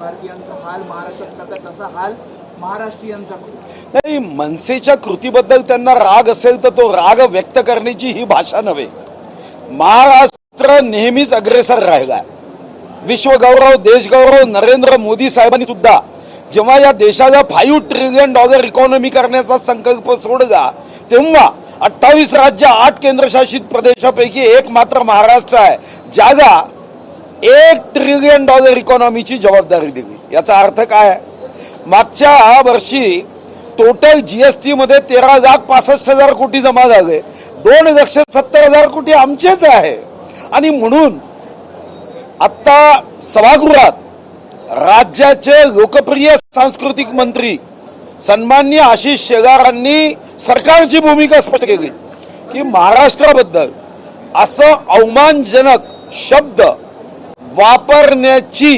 भारतीयांचा हाल महाराष्ट्रात करतात तसा हाल महाराष्ट्रीयांचा नाही. मनसेच्या कृतीबद्दल त्यांना राग असेल तर तो राग व्यक्त करण्याची ही भाषा नव्हे. महाराष्ट्र नेहमीच अग्रेसर राहिला. विश्वगौरव देशगौरव नरेंद्र मोदी साहेबांनी सुद्धा जेव्हा या देशाला $5 ट्रिलियन इकॉनॉमी करण्याचा संकल्प सोडला तेव्हा 28 राज्य 8 केंद्रशासित प्रदेशापैकी एक मात्र महाराष्ट्र आहे ज्याला $1 ट्रिलियन इकॉनॉमीची जबाबदारी दिली. याचा अर्थ काय? मागच्या वर्षी टोटल जीएसटी मध्ये 13,65,000 कोटी जमा झाले. 2,70,000 कोटी आमचेच आहे. आणि म्हणून आता सभागृहात राज्याचे लोकप्रिय सांस्कृतिक मंत्री सन्माननीय आशिष शेलारांनी सरकारची भूमिका स्पष्ट केली की महाराष्ट्राबद्दल असं अवमानजनक शब्द वापरण्याची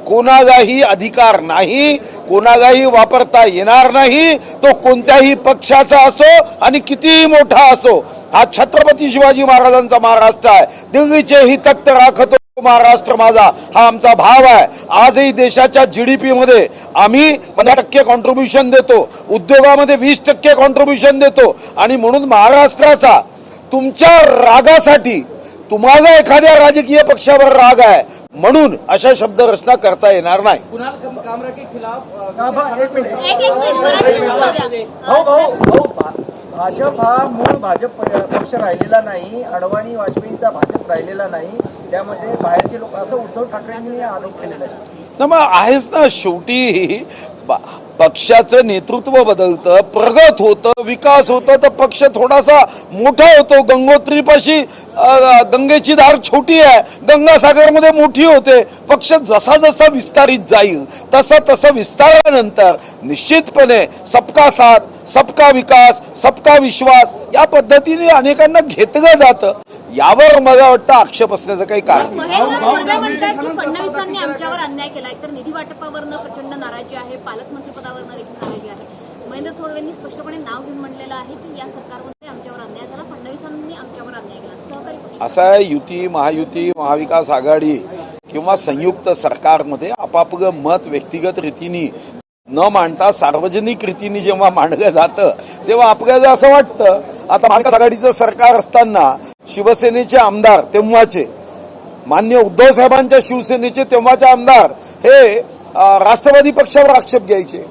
कोणालाही अधिकार नाही, कोणालाही वापरता येणार नाही. तो कोणत्याही पक्षाचा असो आणि कितीही मोठा असो. हा छत्रपती शिवाजी महाराजांचा महाराष्ट्र आहे. दिल्लीचेही तख्त राखतो महाराष्ट्र माझा हा आमचा भाव आहे. आजही देशाच्या जीडीपी मध्ये आम्ही 15% कॉन्ट्रीब्युशन देतो, उद्योगामध्ये 20% कॉन्ट्रीब्युशन देतो. आणि म्हणून महाराष्ट्राचा तुमच्या रागासाठी तुम्हाला एखाद्या राजकीय पक्षावर राग आहे म्हणून अशा शब्द रचना करता येणार नाही. भाजप हा मूळ भाजप पक्ष राहिलेला नाही. अडवाणी वाजपेयींचा भाजप राहिलेला नाही. त्यामध्ये बाहेरचे लोक असं उद्धव ठाकरेंनी आरोप केलेला आहे. ना मग आहेच ना. शेवटी पक्षाचं नेतृत्व बदलतं, प्रगत होतं, विकास होतं तर पक्ष थोडासा मोठा होतो. गंगोत्रीपाशी गंगेची धार छोटी आहे, गंगासागरमध्ये मोठी होते. पक्ष जसा जसा विस्तारित जाईल तसं तसं विस्तारानंतर निश्चितपणे सबका साथ सबका विकास सबका विश्वास या पद्धतीने अनेकांना घेतलं जातं. यावर मला वाटतं आक्षेप असण्याचं काही कारण फडणवीसांनी आमच्यावर अन्याय केला. एकतर निधी वाटपावरनं प्रचंड नाराजी आहे, पालकमंत्रीपदावरनं देखील नाराजी आहे. महेंद्र थोरवेंनी स्पष्टपणे नाव घेऊन म्हणलेलं आहे की या सरकारमध्ये आमच्यावर अन्याय झाला, फडणवीसांनी आमच्यावर अन्याय केला. सहकारी पक्ष असा युती महायुती महाविकास आघाडी किंवा संयुक्त सरकारमध्ये आपापलं मत व्यक्तिगत रीतीने न मांडता सार्वजनिक रीतीने जेव्हा मांडलं जातं तेव्हा आपल्याला असं वाटतं. आता महाविकास आघाडीचं सरकार असताना शिवसेनेचे आमदार तेव्हाचे मान्य उद्धव साहेबांच्या शिवसेनेचे तेव्हाचे आमदार हे राष्ट्रवादी पक्षावर आक्षेप घ्यायचे.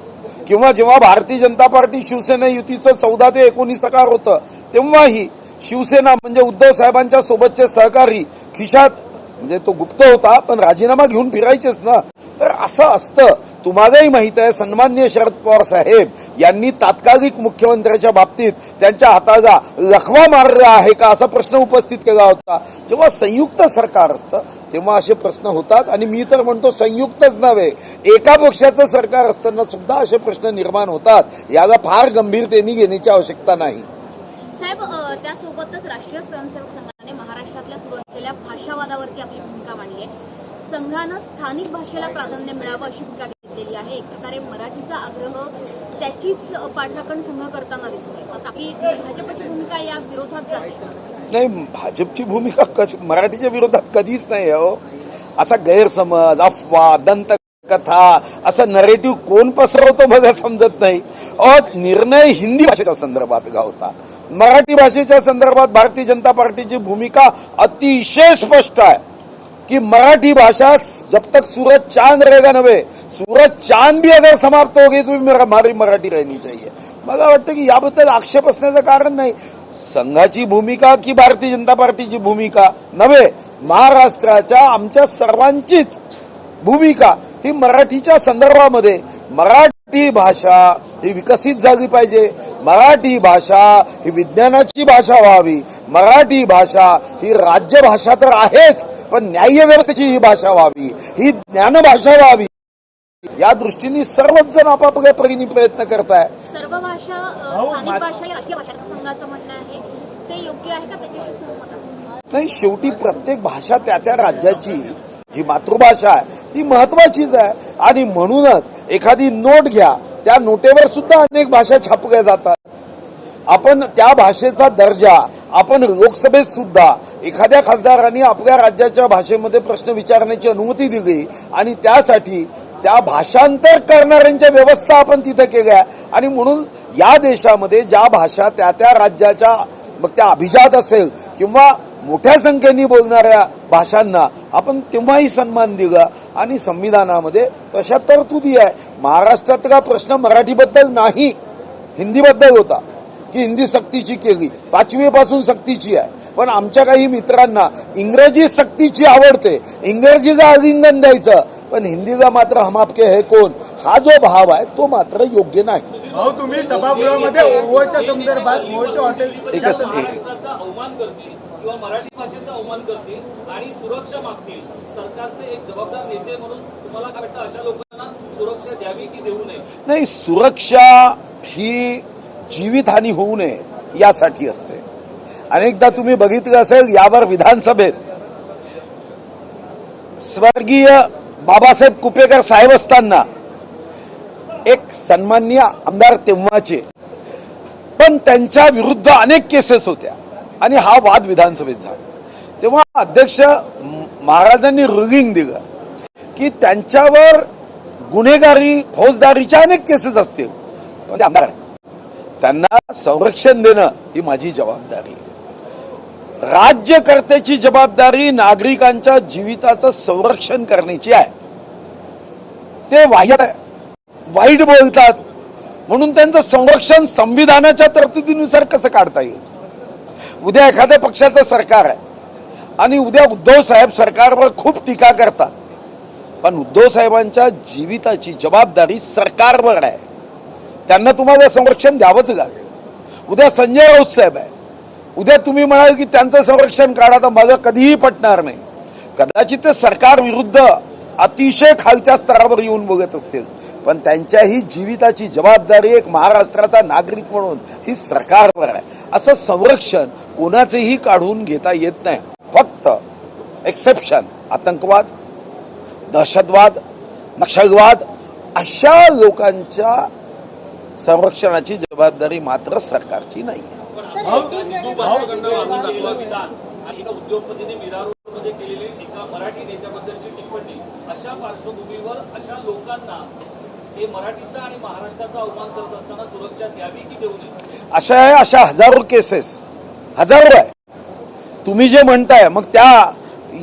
किंवा जेव्हा भारतीय जनता पार्टी शिवसेना युतीचं 14 ते 19 सरकार होतं तेव्हाही शिवसेना म्हणजे उद्धव साहेबांच्या सोबतचे सहकारी खिशात म्हणजे तो गुप्त होता पण राजीनामा घेऊन फिरायचेच ना. तर असं असतं. तुम्हालाही माहित आहे सन्माननीय शरद पवार साहेब यांनी तात्कालिक मुख्यमंत्र्याच्या बाबतीत त्यांच्या हाताला लखवा मारला आहे का असा प्रश्न उपस्थित केला होता. जेव्हा संयुक्त सरकार असतं तेव्हा असे प्रश्न होतात. आणि मी तर म्हणतो संयुक्तच नव्हे एका पक्षाचं सरकार असताना सुद्धा असे प्रश्न निर्माण होतात. याला फार गंभीरतेने घेण्याची आवश्यकता नाही. साहेब, त्यासोबतच राष्ट्रीय स्वयंसेवक संघाने महाराष्ट्रातल्या सुरू असलेल्या भाषावादावरती आपली भूमिका मांडली आहे. संघानं स्थानिक भाषेला प्राधान्य मिळावं अशी भूमिका घेतलेली आहे. एक प्रकारे मराठीचा आग्रह त्याचीच पाठराखण संघ करताना दिसतोय. आपली भाजपची भूमिका या विरोधात जाते. नाही, भाजपची भूमिका मराठीच्या विरोधात कधीच नाही हो. असा गैरसमज अफवा दंतकथा असा नरेटिव्ह कोण पसरवतो बघा समजत नाही. निर्णय हिंदी भाषेच्या संदर्भात होता. मराठी भाषेच्या संदर्भात भारतीय जनता पार्टीची भूमिका अतिशय स्पष्ट आहे कि मराठी भाषा जब तक सूरज चांद रहेगा नवे सूरज चांद भी अगर समाप्त हो गई तो हमारी मराठी रहनी चाहिए. मला वाटतं की याबद्दल आक्षेप असण्याचं कारण नाही. संघाची भूमिका की भारतीय जनता पार्टीची भूमिका नव्हे, महाराष्ट्राच्या आमच्या सर्वांचीच भूमिका ही मराठीच्या संदर्भामध्ये मराठी भाषा ही विकसित झाली पाहिजे. मराठी भाषा ही विज्ञानाची भाषा व्हावी. मराठी भाषा ही राज्यभाषा तर आहेच पण न्याय व्यवस्थेची ही भाषा व्हावी, ही ज्ञानभाषा व्हावी. या दृष्टीने सर्वच जण आपापल्या परीने प्रयत्न करताय. सर्व भाषा स्थानिक भाषा या राष्ट्रीय भाषा संघाचं म्हणणं आहे ते योग्य आहे का? त्याच्याशी सहमत आहे? नाही, शेवटी प्रत्येक भाषा त्या त्या राज्याची जी मातृभाषा आहे ती महत्वाचीच आहे. आणि म्हणूनच एखादी नोट घ्या, त्या नोटेवर सुद्धा अनेक भाषा छापल्या जातात. आपण त्या भाषेचा दर्जा आपण लोकसभेत सुद्धा एखाद्या खासदारांनी आपल्या राज्याच्या भाषेमध्ये प्रश्न विचारण्याची अनुमती दिली आणि त्यासाठी त्या भाषांतर करणाऱ्यांच्या व्यवस्था आपण तिथे केल्या आणि म्हणून या देशामध्ये ज्या भाषा त्या त्या राज्याच्या मग त्या अभिजात असेल किंवा मोठ्या संख्येने बोलणाऱ्या भाषांना आपण तेव्हाही सन्मान दिला आणि संविधानामध्ये तशा तरतुदी आहे. महाराष्ट्रातला प्रश्न मराठीबद्दल नाही, हिंदीबद्दल होता की हिंदी सक्तीची केली, 5वी पासून सक्तीची आहे. पण आमच्या काही मित्रांना इंग्रजी सक्तीची आवडते, इंग्रजीला आलिंगन द्यायचं, पण हिंदीला मात्र हम आपके है कोण हा जो भाव आहे तो मात्र योग्य नाही. भाऊ तुम्ही सभागृहामध्ये ओवळच्या संदर्भात ओवळच्या हॉटेल एकच महाराष्ट्राचा अवमान करतील किंवा मराठी भाषेचा अवमान करतील आणि सुरक्षा मागतील, सरकारचे एक जबाबदार नेते म्हणून तुम्हाला काय वाटतं अशा लोकांना सुरक्षा द्यावी की देऊ नये? नाही, सुरक्षा ही जीवितहानी होऊ नये यासाठी असते. अनेकदा तुम्ही बघितलं असेल यावर विधानसभेत स्वर्गीय बाबासाहेब कुपेकर साहेब असताना एक सन्माननीय आमदार तेव्हाचे, पण त्यांच्या विरुद्ध अनेक केसेस होत्या आणि हा वाद विधानसभेत झाला. तेव्हा अध्यक्ष महाराजांनी रुलिंग दिलं की त्यांच्यावर गुन्हेगारी फौजदारीच्या अनेक केसेस असतील, पण ते आमदार आहेत, त्यांना संरक्षण देणं ही माझी जबाबदारी. राज्यकर्त्याची जबाबदारी नागरिकांच्या जीविताचं संरक्षण करण्याची आहे. ते वाईट बोलतात म्हणून त्यांचं संरक्षण संविधानाच्या तरतुदीनुसार कसं काढता येईल? उद्या एखाद्या पक्षाचं सरकार आहे आणि उद्या उद्धव साहेब सरकारवर खूप टीका करतात, पण उद्धव साहेबांच्या जीविताची जबाबदारी सरकारवर आहे, त्यांना तुम्हाला संरक्षण द्यावंच लागेल. उद्या संजय राऊत साहेब आहे, उद्या तुम्ही म्हणाल की त्यांचं संरक्षण काढा, तर मला कधीही पटणार नाही. कदाचित ते सरकार विरुद्ध अतिशय खालच्या स्तरावर येऊन बघत असतील, पण त्यांच्याही जीविताची जबाबदारी एक महाराष्ट्राचा नागरिक म्हणून ही सरकारवर आहे. असं संरक्षण कोणाचेही काढून घेता येत नाही. फक्त एक्सेप्शन आतंकवाद, दहशतवाद, नक्षलवाद अशा लोकांच्या संरक्षणाची जबाबदारी मात्र सरकारची नाही. उद्योगपतीने मीरा रोडमध्ये केलेली एका मराठी नेत्याबद्दलची टिप्पणी, अशा पार्श्वभूमीवर अशा लोकांना हे मराठीचा आणि महाराष्ट्राचा अवमान करत असताना सुरक्षा द्यावी की देऊ नये? अशा हजारो केसेस हजारो आहे. तुम्ही जे म्हणताय मग त्या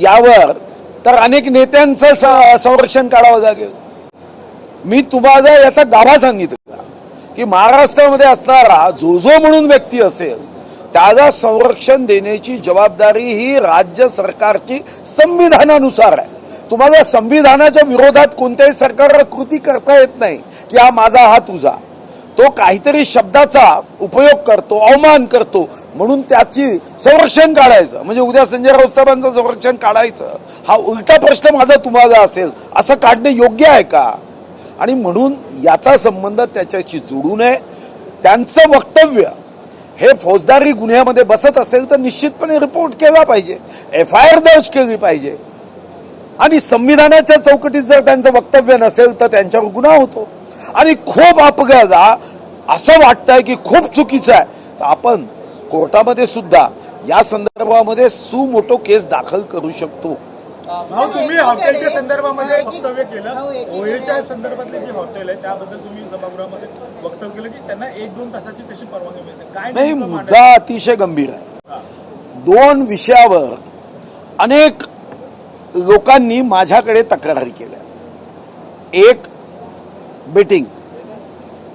यावर तर अनेक नेत्यांचं संरक्षण काढावं लागेल. मी तुम्हाला याचा गाभा सांगितला की महाराष्ट्रामध्ये असणारा जो म्हणून व्यक्ती असेल त्याला संरक्षण देण्याची जबाबदारी ही राज्य सरकारची संविधानानुसार आहे. तुम्हाला संविधानाच्या विरोधात कोणत्याही सरकारला कृती करता येत नाही की हा माझा हा तुझा. तो काहीतरी शब्दाचा उपयोग करतो, अवमान करतो, म्हणून त्याची संरक्षण काढायचं म्हणजे उद्या संजय राऊत साहेबांचं संरक्षण काढायचं हा उलटा प्रश्न माझा तुम्हाला असेल, असं काढणे योग्य आहे का? आणि म्हणून याचा संबंध त्याच्याशी जोडू नये. त्यांचं वक्तव्य हे फौजदारी गुन्ह्यामध्ये बसत असेल तर निश्चितपणे रिपोर्ट केला पाहिजे, FIR दर्ज केली पाहिजे आणि संविधानाच्या चौकटीत जर त्यांचं वक्तव्य नसेल तर त्यांच्यावर गुन्हा होतो. आणि खूप आपल्याला असं वाटतंय की खूप चुकीचं आहे तर आपण कोर्टामध्ये सुद्धा या संदर्भामध्ये सुमोटो केस दाखल करू शकतो. भाऊ तुम्ही हॉटेलच्या संदर्भामध्ये वक्तव्य केलं, ओहेच्या संदर्भातले जे हॉटेल आहे त्याबद्दल तुम्ही सभागृहामध्ये वक्तव्य केलं की त्यांना 1-2 तासाची कशी परवानगी मिळते, काय नाही? मुद्दा अतिशय गंभीर आहे. 2 विषयावर अनेक लोकांनी माझ्याकडे तक्रारी केल्या. एक बेटिंग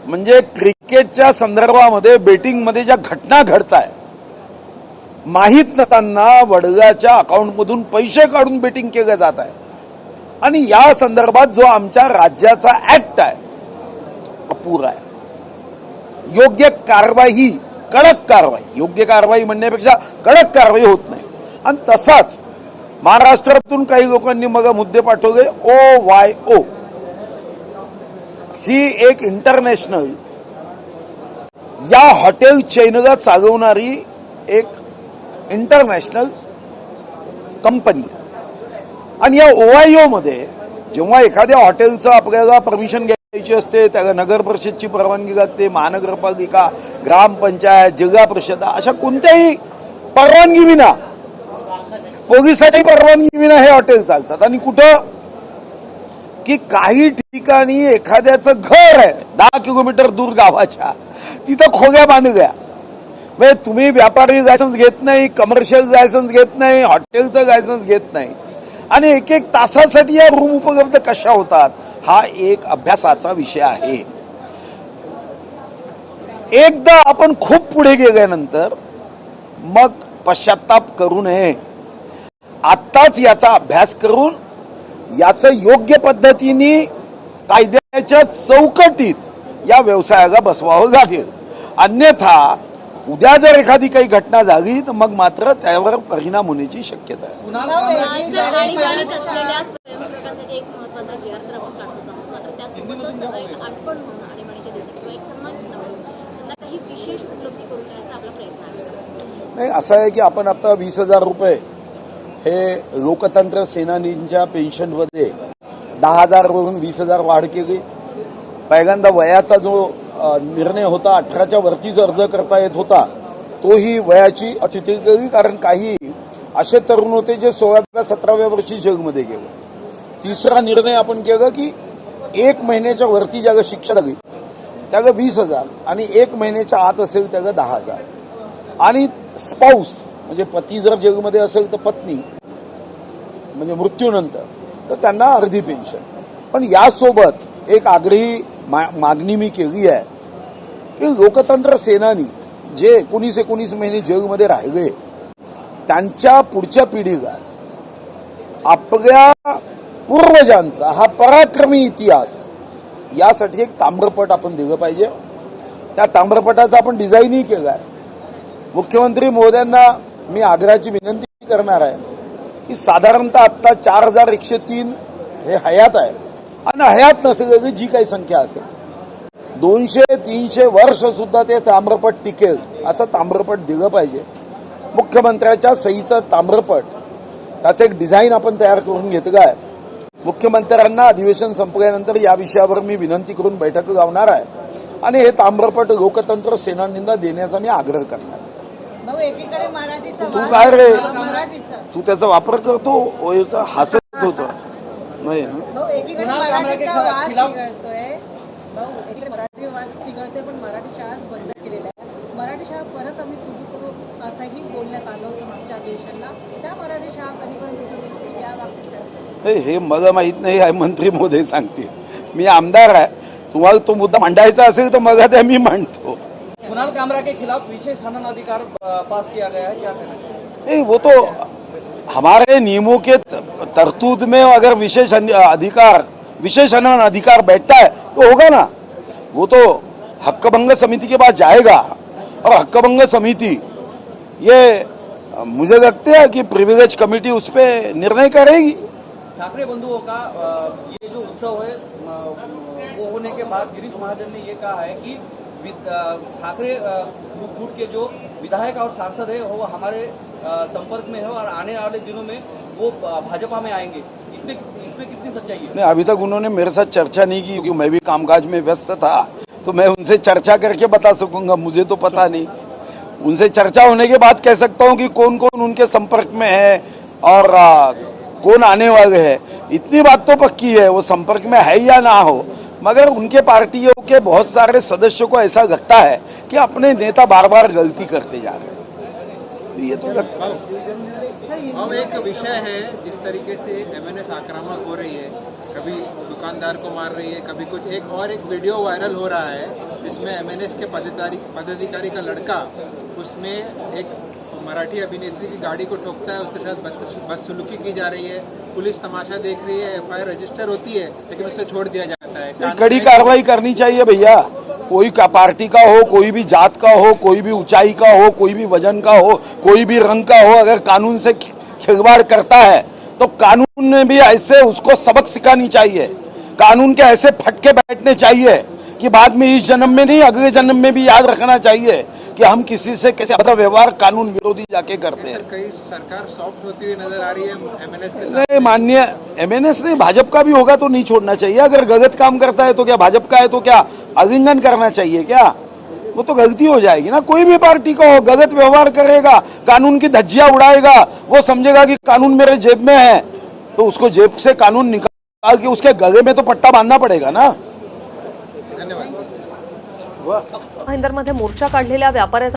म्हणजे क्रिकेटच्या संदर्भामध्ये बेटिंगमध्ये ज्या घटना घडत आहे माहीत नसताना वडिलांच्या अकाउंटमधून पैसे काढून बेटिंग केलं जात आहे आणि या संदर्भात जो आमच्या राज्याचा ऍक्ट आहे अपुरा आहे. योग्य कारवाई, कडक कारवाई, योग्य कारवाई म्हणण्यापेक्षा कडक कारवाई होत नाही. आणि तसाच महाराष्ट्रातून काही लोकांनी मग मुद्दे पाठवले. OYO ही एक इंटरनॅशनल या हॉटेल चेनला चालवणारी एक इंटरनॅशनल कंपनी आणि या OYO मध्ये जेव्हा एखाद्या हॉटेलचं आपल्याला परमिशन घ्यायची असते त्याला नगर परिषदची परवानगी लागते, महानगरपालिका, ग्रामपंचायत, जिल्हा परिषद अशा कोणत्याही परवानगी विना, पोलिसाची परवानगी विना हे हॉटेल चालतात. आणि कुठं की काही ठिकाणी एखाद्याचं घर आहे 10 किलोमीटर दूर गावाच्या, तिथं खोग्या बांधल्या. म्हणजे तुम्ही व्यापारी लायसन्स घेत नाही, कमर्शियल लायसन्स घेत नाही, हॉटेलचं लायसन्स घेत नाही, आणि एक एक तासासाठी या रूम उपलब्ध कशा होतात, हा एक अभ्यासाचा विषय आहे. एकदा आपण खूप पुढे गेल्यानंतर मग पश्चाताप करू नये. आत्ताच याचा अभ्यास करून याचं योग्य पद्धतीने कायद्याच्या चौकटीत या व्यवसायाला बसवावं लागेल. अन्यथा उद्या जर एखादी काही घटना झाली तर मग मात्र त्यावर परिणाम होण्याची शक्यता आहे. आणीबाणीत असलेल्या स्वयंसेवकांसाठी एक महत्त्वाचा गिरफ्तार काढतो, मात्र त्यासोबतच एक आठवण म्हणून आणीबाणीच्या दिवशी किंवा एक सन्मान म्हणून त्यांना काही विशेष उपलब्धी करून देण्याचा आपला प्रयत्न आहे. नाही, असं आहे की आपण आता 20,000 रुपये हे लोकतंत्र सेनानींच्या पेन्शनमध्ये 10,000 वरून 20,000 वाढ केली. पहिल्यांदा वयाचा जो निर्णय होता 18च्या वरतीच अर्ज करता येत होता, तोही वयाची अतिथी केली. कारण काही असे तरुण होते जे 16व्या 17व्या वर्षी जेलमध्ये गेले. तिसरा निर्णय आपण केला की 1 महिन्याच्या वरती ज्याला शिक्षा लागली त्याला 20,000 आणि 1 महिन्याच्या आत असेल त्याला 10,000. आणि स्पाऊस म्हणजे पती जर जेलमध्ये असेल तर पत्नी म्हणजे मृत्यूनंतर तर त्यांना अर्धी पेन्शन. पण यासोबत एक आग्रही मागणी मी केली आहे की लोकतंत्र सेनानी जे 19 महिने जेलमध्ये राहिले त्यांच्या पुढच्या पिढीला आपल्या पूर्वजांचा हा पराक्रमी इतिहास यासाठी एक ताम्रपट आपण दिलं पाहिजे. त्या ताम्रपटाचं आपण डिझाईनही केलं आहे. मुख्यमंत्री महोदयांना मी आग्रहाची विनंती करणार आहे की साधारणतः आत्ता 4103 हे हयात आहे, आणि हयात नसलेली जी काही संख्या असेल 200-300 वर्ष सुद्धा ते ताम्रपट टिकेल असं ताम्रपट दिलं पाहिजे. मुख्यमंत्र्याच्या सहीचं ताम्रपट त्याचं एक डिझाईन आपण तयार करून घेतलं आहे. मुख्यमंत्र्यांना अधिवेशन संपल्यानंतर या विषयावर मी विनंती करून बैठक लावणार आहे आणि हे ताम्रपट लोकतंत्र सेनानींना देण्याचा मी आग्रह करणार. तू काय रे, तू त्याचा वापर करतो, ओयोचा हसत होतो नाही ना. मराठी शाळा बंद केलेल्या आहे, मराठी शाळा परत आम्ही सुरू करू असंही बोलण्यात आलं होतं मागच्या अधिवेशनाला. त्या मराठी शाळा कधीपर्यंत सुरू होतील या बाबतीत हे मला माहित नाही आहे, मंत्री महोदय सांगतील. मी आमदार आहे, तुम्हाला तो मुद्दा मांडायचा असेल तर मग त्या मी मांडतो. कुणाल कामरा के खिलाफ विशेष हनन अधिकार पास किया गया है, क्या कहना चाहिए? नहीं, वो तो हमारे नियमों के तरतूद में अगर विशेष हनन अधिकार बैठता है तो होगा ना. वो तो हक्कभंग समिति के पास जाएगा और हक्कभंग समिति ये मुझे लगता है कि प्रिविलेज कमेटी उस पर निर्णय करेगी. ठाकरे बंधुओं का ये जो उत्सव है वो होने के बाद गिरीश महाजन ने ये कहा है कि ठाकरे गुट के जो विधायक और सांसद है वो हमारे संपर्क में है और आने वाले दिनों में वो भाजपा में आएंगे. इसमें कितनी सच्चाई है? नहीं, अभी तक उन्होंने मेरे साथ चर्चा नहीं की क्योंकि मैं भी कामकाज में व्यस्त था, तो मैं उनसे चर्चा करके बता सकूंगा, मुझे तो पता नहीं. उनसे चर्चा होने के बाद कह सकता हूं कि कौन कौन उनके संपर्क में है और कौन आने वाले हैं. इतनी बात तो पक्की है, वो संपर्क में है या ना हो, मगर उनके पार्टियों के बहुत सारे सदस्यों को ऐसा लगता है कि अपने नेता बार बार गलती करते जा रहे हैं. ये तो अब एक विषय है, जिस तरीके से एमएनएस आक्रामक हो रही है, कभी दुकानदार को मार रही है, कभी कुछ. एक वीडियो वायरल हो रहा है जिसमें एमएनएस के पदाधिकारी का लड़का उसमें एक मराठी अभिनेत्री की गाड़ी को ठोकता है, उसके साथ बदसलूकी की जा रही है. पुलिस तमाशा देख रही है, एफआईआर रजिस्टर होती है, लेकिन उसे छोड़ दिया जाता है. कड़ी कार्रवाई करनी चाहिए भैया. कोई का पार्टी का हो, कोई भी जात का हो, कोई भी ऊंचाई का हो, कोई भी वजन का हो, कोई भी रंग का हो, अगर कानून से खिलवाड़ करता है तो कानून ने भी ऐसे उसको सबक सिखानी चाहिए. कानून के ऐसे फटके बैठने चाहिए कि बाद में इस जन्म में नहीं अगले जन्म में भी याद रखना चाहिए कि हम किसी से कैसे अभद्र व्यवहार कानून विरोधी जाके करते हैं. कई सरकार सॉफ्ट होती हुई नजर आ रही है एमएनएस के साथ. नहीं, माननीय एमएनएस नहीं, भाजपा का भी होगा तो नहीं छोड़ना चाहिए. अगर गलत काम करता है तो क्या भाजपा का है तो क्या आलिंगन करना चाहिए क्या? वो तो गलती हो जाएगी ना. कोई भी पार्टी का हो, गलत व्यवहार करेगा, कानून की धज्जियां उड़ाएगा, वो समझेगा कि कानून मेरे जेब में है तो उसको जेब से कानून निकाल कि उसके गले में तो पट्टा बांधना पड़ेगा ना। धन्यवाद। भाईंदरमध्ये मोर्चा काढलेल्या व्यापाऱ्याचा